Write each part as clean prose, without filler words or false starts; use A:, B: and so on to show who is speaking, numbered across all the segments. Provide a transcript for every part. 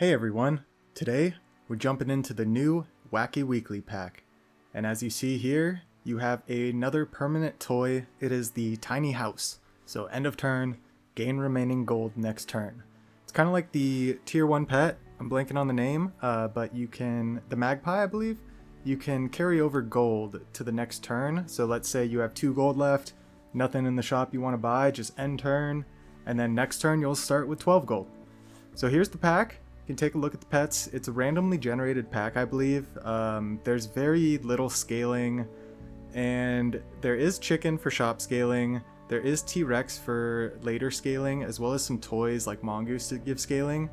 A: Hey everyone, today we're jumping into the new Wacky Weekly pack, and as you see here, you have another permanent toy. It is the tiny house, so end of turn, gain remaining gold next turn. It's kind of like the tier 1 pet, I'm blanking on the name, but you can, the magpie I believe, you can carry over gold to the next turn. So let's say you have 2 gold left, nothing in the shop you want to buy, just end turn, and then next turn you'll start with 12 gold. So here's the pack. You can take a look at the pets. It's a randomly generated pack, I believe. There's very little scaling, and there is chicken for shop scaling. There is T-Rex for later scaling, as well as some toys like mongoose to give scaling.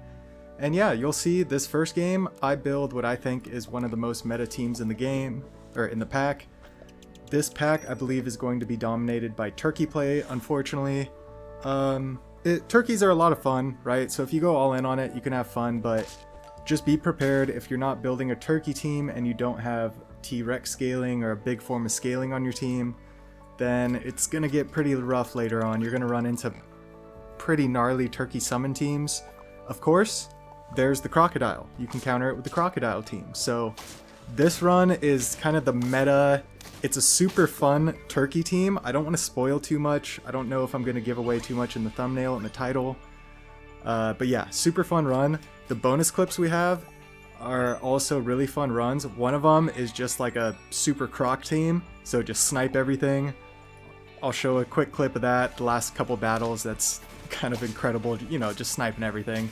A: And yeah, you'll see this first game, I build what I think is one of the most meta teams in the game, or in the pack. This pack, I believe, is going to be dominated by turkey play, unfortunately. Turkeys are a lot of fun, right? So if you go all in on it, you can have fun, but just be prepared if you're not building a turkey team and you don't have T-Rex scaling or a big form of scaling on your team, then it's going to get pretty rough later on. You're going to run into pretty gnarly turkey summon teams. Of course, there's the crocodile. You can counter it with the crocodile team. So this run is kind of the meta. It's a super fun turkey team. I don't want to spoil too much. I don't know if I'm going to give away too much in the thumbnail and the title. But yeah, super fun run. The bonus clips we have are also really fun runs. One of them is just like a super croc team. So just snipe everything. I'll show a quick clip of that. The last couple battles, that's kind of incredible. You know, just sniping everything.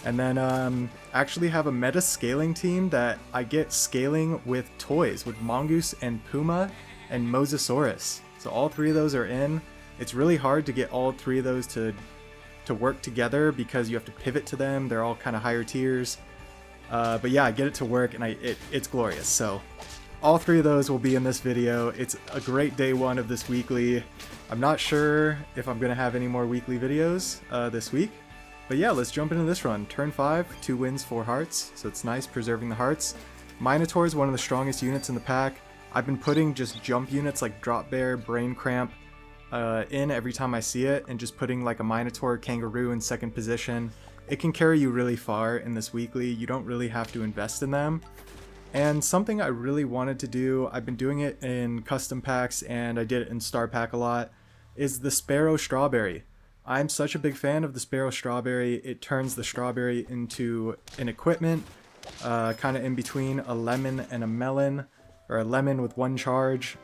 A: And then actually have a meta scaling team that I get scaling with toys, with Mongoose and Puma and Mosasaurus. So all 3 of those are in. It's really hard to get all 3 of those to work together because you have to pivot to them. They're all kind of higher tiers. But yeah, I get it to work and it's glorious. So all 3 of those will be in this video. It's a great day 1 of this weekly. I'm not sure if I'm going to have any more weekly videos this week. But yeah, let's jump into this run. Turn 5, 2 wins, 4 hearts. So it's nice preserving the hearts. Minotaur is one of the strongest units in the pack. I've been putting just jump units like Drop Bear, Brain Cramp in every time I see it, and just putting like a Minotaur, Kangaroo in second position. It can carry you really far in this weekly. You don't really have to invest in them. And something I really wanted to do, I've been doing it in custom packs and I did it in Star Pack a lot, is the Sparrow Strawberry. I'm such a big fan of the Sparrow Strawberry. It turns the strawberry into an equipment, kind of in between a lemon and a melon, or a lemon with 1 charge.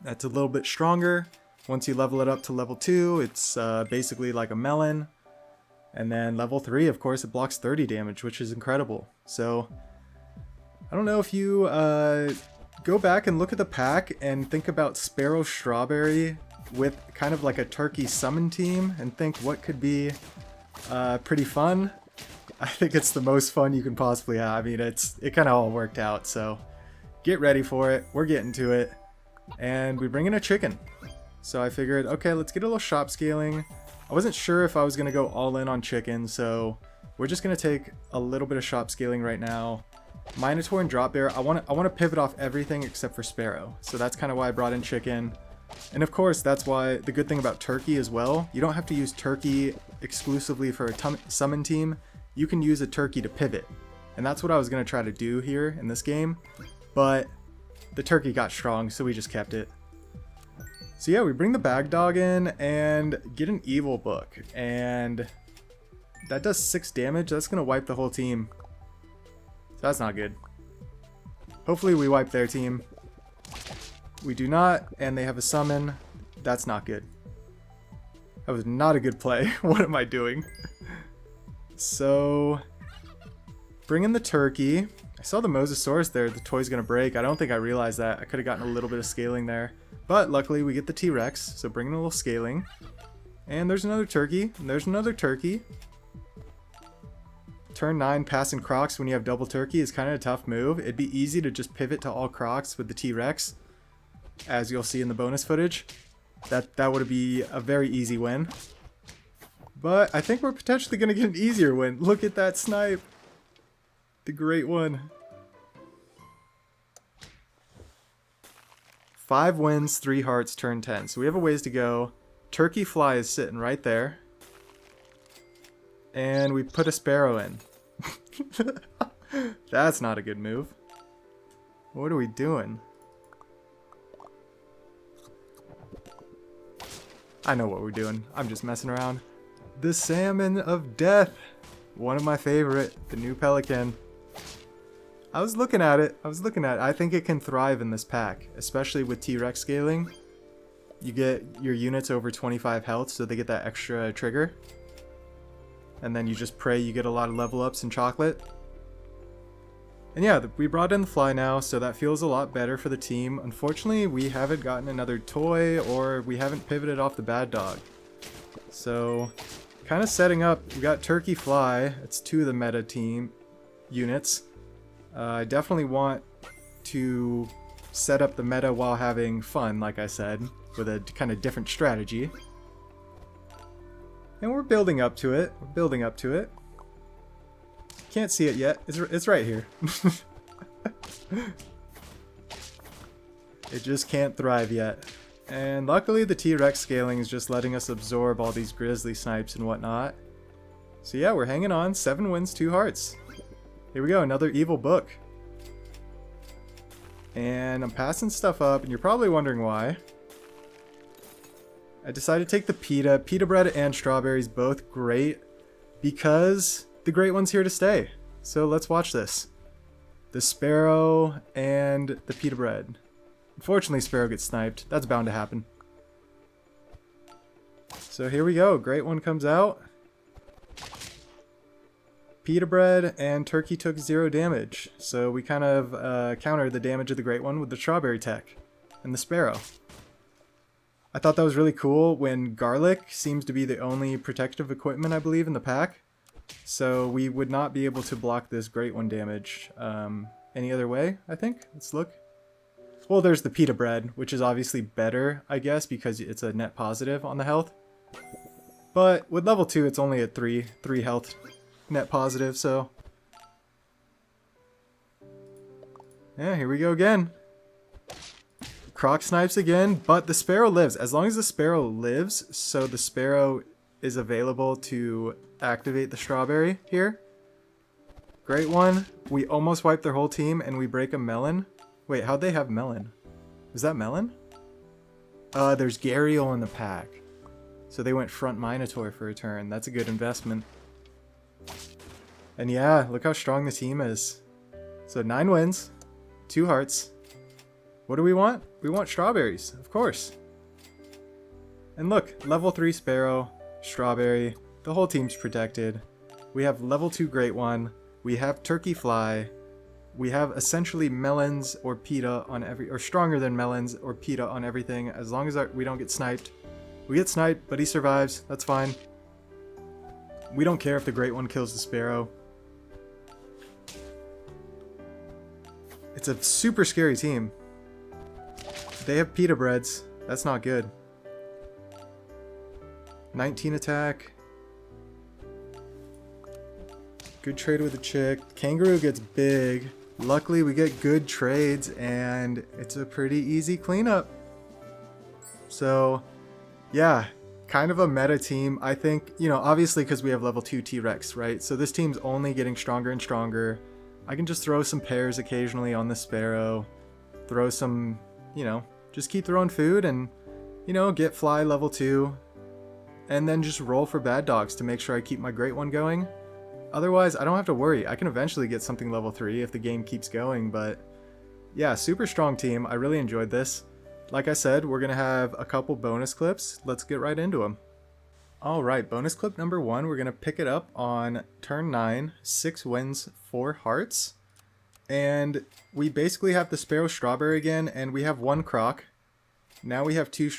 A: That's a little bit stronger. Once you level it up to level 2, it's basically like a melon. And then level 3, of course, it blocks 30 damage, which is incredible. So, I don't know if you go back and look at the pack and think about Sparrow Strawberry with kind of like a turkey summon team and think what could be pretty fun. I think it's the most fun you can possibly have. I mean, it kind of all worked out, so get ready for it. We're getting to it. And we bring in a chicken. So I figured, okay, let's get a little shop scaling. I wasn't sure if I was going to go all in on chicken, so we're just going to take a little bit of shop scaling right now. Minotaur and Drop Bear, I want to pivot off everything except for Sparrow. So that's kind of why I brought in chicken. And of course, that's why the good thing about turkey as well, you don't have to use turkey exclusively for a summon team. You can use a turkey to pivot. And that's what I was going to try to do here in this game. But the turkey got strong, so we just kept it. So yeah, we bring the bag dog in and get an evil book. And that does 6 damage. That's going to wipe the whole team. So that's not good. Hopefully we wipe their team. We do not, and they have a summon. That's not good. That was not a good play. What am I doing? So, bring in the turkey. I saw the Mosasaurus there. The toy's gonna break. I don't think I realized that. I could have gotten a little bit of scaling there. But luckily we get the T-Rex, so bring in a little scaling. And there's another turkey. And there's another turkey. Turn 9 passing crocs when you have double turkey is kind of a tough move. It'd be easy to just pivot to all crocs with the T-Rex, as you'll see in the bonus footage. That would be a very easy win. But I think we're potentially going to get an easier win. Look at that snipe. The great one. 5 wins, 3 hearts, turn 10. So we have a ways to go. Turkey Fly is sitting right there. And we put a sparrow in. That's not a good move. What are we doing? I know what we're doing. I'm just messing around. The Salmon of Death. One of my favorite. The new Pelican. I was looking at it. I think it can thrive in this pack, especially with T-Rex scaling. You get your units over 25 health, so they get that extra trigger. And then you just pray you get a lot of level ups in chocolate. And yeah, we brought in the fly now, so that feels a lot better for the team. Unfortunately, we haven't gotten another toy, or we haven't pivoted off the bad dog. So, kind of setting up, we got Turkey Fly. It's 2 of the meta team units. I definitely want to set up the meta while having fun, like I said, with a kind of different strategy. And we're building up to it. Can't see it yet. It's right here. It just can't thrive yet. And luckily the T-Rex scaling is just letting us absorb all these grizzly snipes and whatnot. So yeah, we're hanging on. 7 wins, 2 hearts. Here we go, another evil book. And I'm passing stuff up, and you're probably wondering why. I decided to take the pita. Pita bread and strawberries, both great, because the great one's here to stay. So let's watch this. The Sparrow and the pita bread. Unfortunately, Sparrow gets sniped. That's bound to happen. So here we go. Great one comes out. Pita bread and turkey took 0 damage. So we kind of countered the damage of the great one with the strawberry tech and the Sparrow. I thought that was really cool when garlic seems to be the only protective equipment, I believe, in the pack. So we would not be able to block this great one damage any other way, I think. Let's look. Well, there's the pita bread, which is obviously better, I guess, because it's a net positive on the health. But with level 2, it's only at 3 health net positive, so... yeah, here we go again. Croc snipes again, but the Sparrow lives. As long as the Sparrow lives, so the Sparrow is available to activate the strawberry here. Great one. We almost wiped their whole team and we break a melon. Wait, how'd they have melon? Is that melon? There's Gharial in the pack. So they went front Minotaur for a turn. That's a good investment. And yeah, look how strong the team is. So 9 wins, 2 hearts. What do we want? We want strawberries, of course. And look, level 3 Sparrow, strawberry, the whole team's protected. We have level 2 Great One, we have Turkey Fly, we have essentially melons or pita on every, or stronger than melons or pita on everything, as long as we don't get sniped. We get sniped, but he survives, that's fine. We don't care if the Great One kills the Sparrow. It's a super scary team. They have pita breads. That's not good. 19 attack. Good trade with the chick. Kangaroo gets big. Luckily, we get good trades, and it's a pretty easy cleanup. So, yeah, kind of a meta team. I think, you know, obviously because we have level 2 T-Rex, right? So this team's only getting stronger and stronger. I can just throw some pairs occasionally on the Sparrow. Throw some, you know, just keep throwing food and, you know, get fly level 2. And then just roll for bad dogs to make sure I keep my great one going. Otherwise, I don't have to worry. I can eventually get something level 3 if the game keeps going, but yeah, super strong team. I really enjoyed this. Like I said, we're going to have a couple bonus clips. Let's get right into them. Alright, bonus clip number 1, we're going to pick it up on turn 9, 6 wins, 4 hearts. And we basically have the Sparrow Strawberry again, and we have 1 Croc. Now we have 2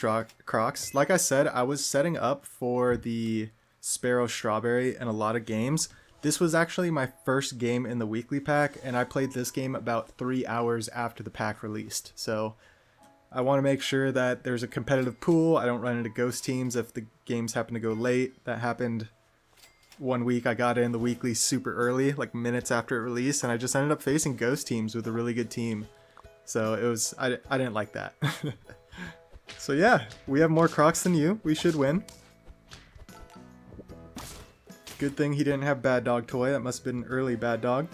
A: Crocs. Like I said, I was setting up for the Sparrow Strawberry in a lot of games. This was actually my first game in the weekly pack, and I played this game about 3 hours after the pack released. So I want to make sure that there's a competitive pool. I don't run into ghost teams if the games happen to go late. That happened one week. I got in the weekly super early, like minutes after it released, and I just ended up facing ghost teams with a really good team. So it was, I didn't like that. So yeah, we have more Crocs than you. We should win. Good thing he didn't have Bad Dog toy. That must have been an early Bad Dog.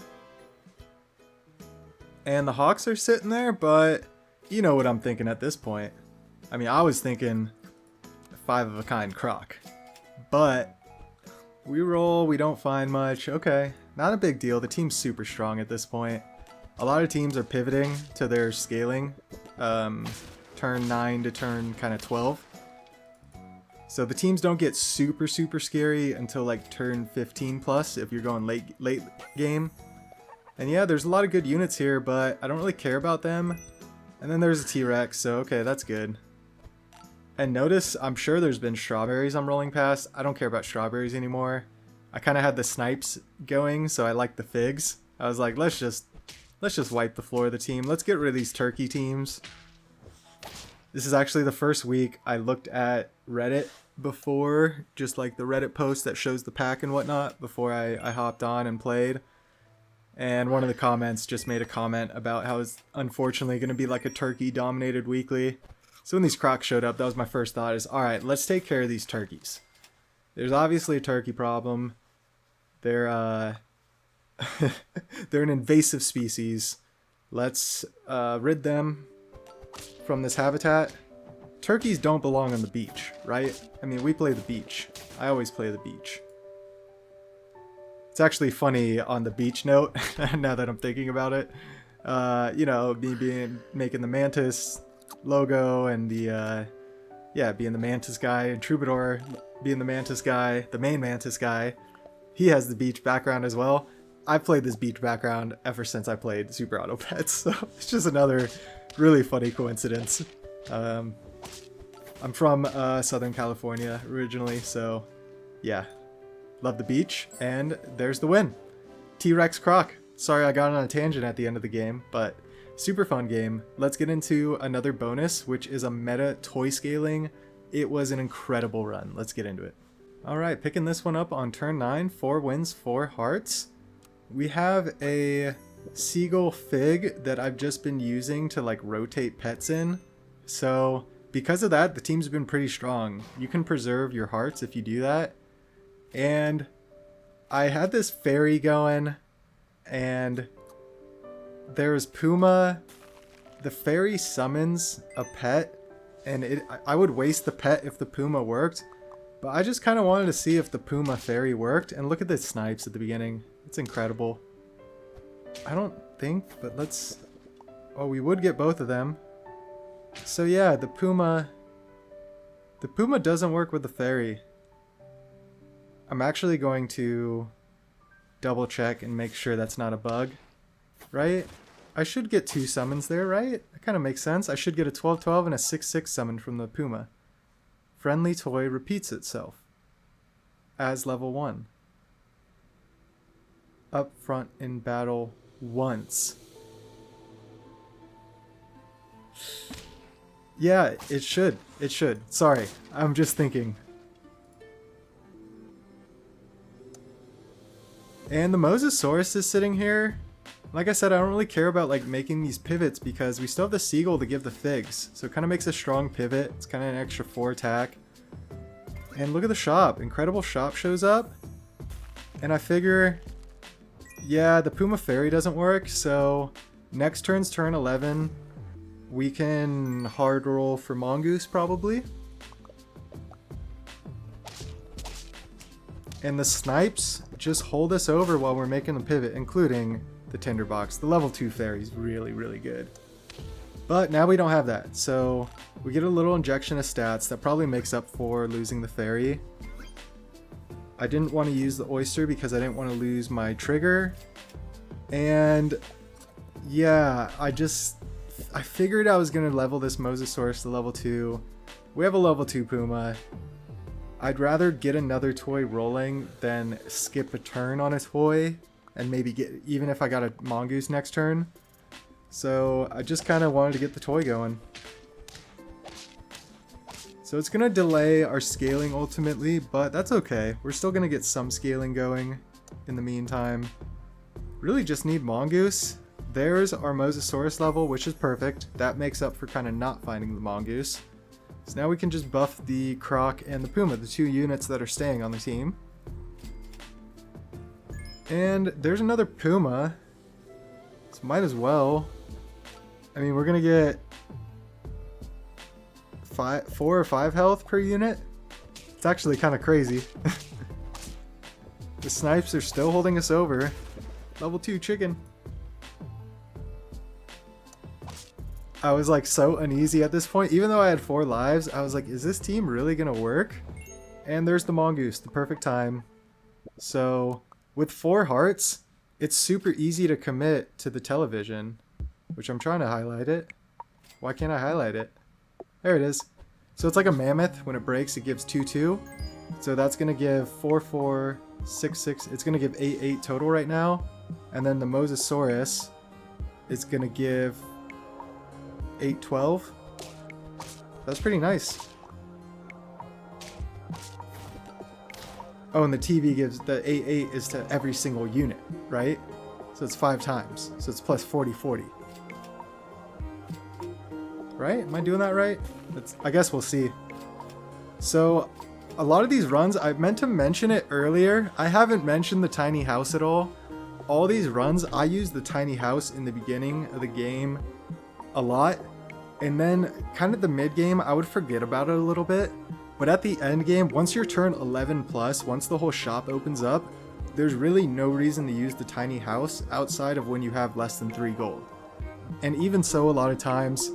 A: And the Hawks are sitting there, but you know what I'm thinking at this point. I mean, I was thinking 5 of a kind croc. But we roll, we don't find much. Okay, not a big deal. The team's super strong at this point. A lot of teams are pivoting to their scaling. Turn 9 to turn kind of 12. So the teams don't get super scary until like turn 15 plus if you're going late game. And yeah, there's a lot of good units here, but I don't really care about them. And then there's a T-Rex, so okay, that's good. And notice, I'm sure there's been strawberries I'm rolling past. I don't care about strawberries anymore. I kind of had the Snipes going, so I like the figs. I was like, let's just wipe the floor of the team. Let's get rid of these turkey teams. This is actually the first week I looked at Reddit before, just like the Reddit post that shows the pack and whatnot, before I hopped on and played. And one of the comments just made a comment about how it's unfortunately going to be like a turkey-dominated weekly. So when these crocs showed up, that was my first thought is, alright, let's take care of these turkeys. There's obviously a turkey problem. They're they're an invasive species. Let's rid them from this habitat. Turkeys don't belong on the beach, right? I mean, we play the beach. I always play the beach. It's actually funny on the beach note, now that I'm thinking about it. You know, me making the Mantis logo and the, being the Mantis guy, and Troubadour being the Mantis guy, the main Mantis guy. He has the beach background as well. I've played this beach background ever since I played Super Auto Pets, so it's just another really funny coincidence. I'm from Southern California originally, so yeah. Love the beach, and there's the win. T-Rex Croc. Sorry I got on a tangent at the end of the game, but super fun game. Let's get into another bonus, which is a meta toy scaling. It was an incredible run. Let's get into it. Alright, picking this one up on turn 9. 4 wins, 4 hearts. We have a seagull fig that I've just been using to like rotate pets in. So because of that, the team's been pretty strong. You can preserve your hearts if you do that. And I had this fairy going, and there's Puma. The fairy summons a pet, and I would waste the pet if the Puma worked, but I just kind of wanted to see if the Puma fairy worked. And look at the Snipes at the beginning. It's incredible. I don't think, but let's... Oh, we would get both of them. So yeah, the Puma doesn't work with the fairy. I'm actually going to double check and make sure that's not a bug, right? I should get 2 summons there, right? That kind of makes sense. I should get a 12-12 and a 6-6 summon from the Puma. Friendly toy repeats itself as level 1. Up front in battle once. Yeah, it should. It should. Sorry, I'm just thinking. And the Mosasaurus is sitting here. Like I said, I don't really care about like making these pivots because we still have the Seagull to give the figs. So it kind of makes a strong pivot. It's kind of an extra 4 attack. And look at the shop. Incredible Shop shows up. And I figure, yeah, the Puma Fairy doesn't work. So next turn's turn 11. We can hard roll for Mongoose probably. And the Snipes just hold us over while we're making the pivot, including the Tinderbox. The level 2 fairy's really, really good. But now we don't have that, so we get a little injection of stats that probably makes up for losing the fairy. I didn't want to use the oyster because I didn't want to lose my trigger. And yeah, I figured I was going to level this Mosasaurus to level 2. We have a level 2 Puma. I'd rather get another toy rolling than skip a turn on a toy and maybe get, even if I got a Mongoose next turn. So I just kind of wanted to get the toy going. So it's going to delay our scaling ultimately, but that's okay. We're still going to get some scaling going in the meantime. Really just need Mongoose. There's our Mosasaurus level, which is perfect. That makes up for kind of not finding the Mongoose. So now we can just buff the Croc and the Puma, the 2 units that are staying on the team. And there's another Puma. So might as well. I mean, we're gonna get 4 or 5 health per unit. It's actually kind of crazy. The Snipes are still holding us over. Level 2 chicken. I was like so uneasy at this point. Even though I had 4 lives, I was like, is this team really gonna work? And there's the Mongoose, the perfect time. So with 4 hearts, it's super easy to commit to the television, which I'm trying to highlight it. Why can't I highlight it? There it is. So it's like a mammoth. When it breaks, it gives 2-2. So that's gonna give 4-4, 6-6. It's gonna give 8-8 total right now. And then the Mosasaurus is gonna give 8-12. That's pretty nice. Oh, and the TV gives the 8-8 is to every single unit, right? So it's 5 times. So it's plus 40-40. Right? Am I doing that right? I guess we'll see. So a lot of these runs, I meant to mention it earlier. I haven't mentioned the tiny house at all. All these runs, I use the tiny house in the beginning of the game a lot. And then kind of the mid game, I would forget about it a little bit. But at the end game, once you're turn 11 plus, once the whole shop opens up, there's really no reason to use the tiny house outside of when you have less than 3 gold. And even so, a lot of times,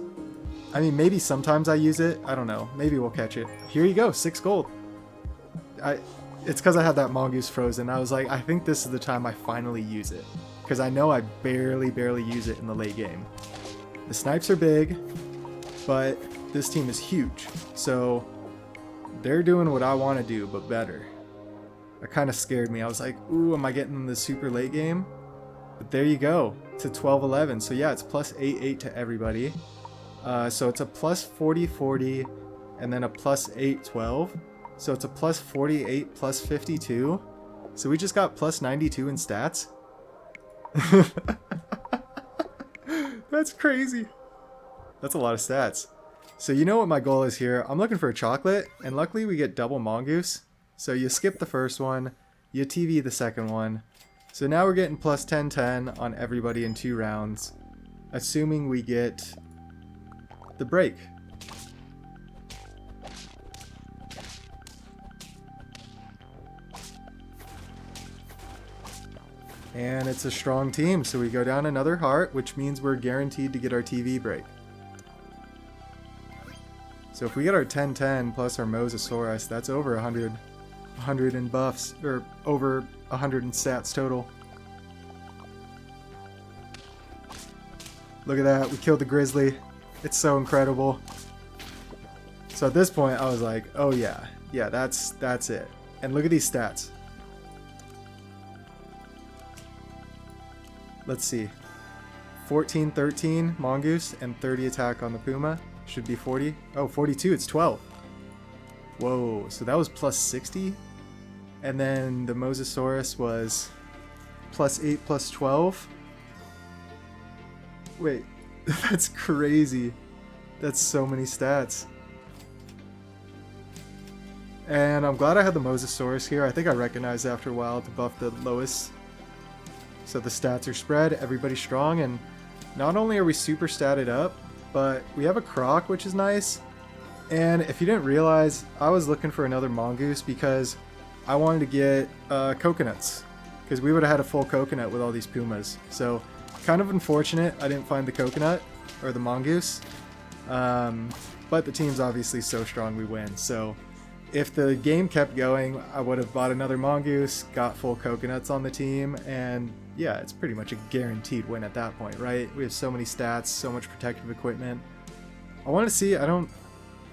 A: I mean, maybe sometimes I use it. I don't know. Maybe we'll catch it. Here you go, 6 gold. It's because I had that Mongoose frozen. I was like, I think this is the time I finally use it. Because I know I barely use it in the late game. The Snipes are big, but this team is huge. So they're doing what I want to do, but better. That kind of scared me. I was like, ooh, am I getting in the super late game? But there you go, to 12-11. So yeah, it's plus 8-8 to everybody. So it's a plus 40-40 and then a plus 8-12. So it's a plus 48 plus 52. So we just got plus 92 in stats. That's crazy. That's a lot of stats. So you know what my goal is here. I'm looking for a chocolate, and luckily we get double Mongoose. So you skip the first one, you TV the second one. So now we're getting plus 10-10 on everybody in 2 rounds, assuming we get the break. And it's a strong team, so we go down another heart, which means we're guaranteed to get our TV break. So if we get our 10-10 plus our Mosasaurus, that's over 100 in buffs, or over 100 in stats total. Look at that, we killed the Grizzly. It's so incredible. So at this point, I was like, oh yeah, that's it. And look at these stats. Let's see. 14-13 Mongoose and 30 attack on the Puma. Should be 40. Oh, 42, it's 12. Whoa, so that was plus 60. And then the Mosasaurus was plus 8 plus 12. Wait, that's crazy. That's so many stats. And I'm glad I had the Mosasaurus here. I think I recognized after a while to buff the lowest. So the stats are spread, everybody's strong, and not only are we super statted up, but we have a Croc, which is nice. And if you didn't realize, I was looking for another Mongoose because I wanted to get coconuts, because we would have had a full coconut with all these Pumas. So kind of unfortunate I didn't find the coconut or the Mongoose, but the team's obviously so strong we win. So if the game kept going, I would have bought another Mongoose, got full coconuts on the team, and yeah, it's pretty much a guaranteed win at that point, right? We have so many stats, so much protective equipment. I want to see, I don't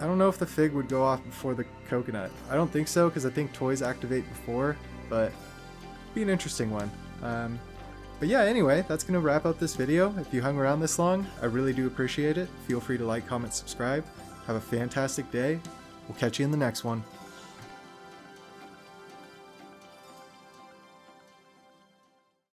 A: know if the Fig would go off before the coconut. I don't think so, because I think toys activate before, but it'd be an interesting one. But yeah, anyway, that's going to wrap up this video. If you hung around this long, I really do appreciate it. Feel free to like, comment, subscribe. Have a fantastic day. We'll catch you in the next one.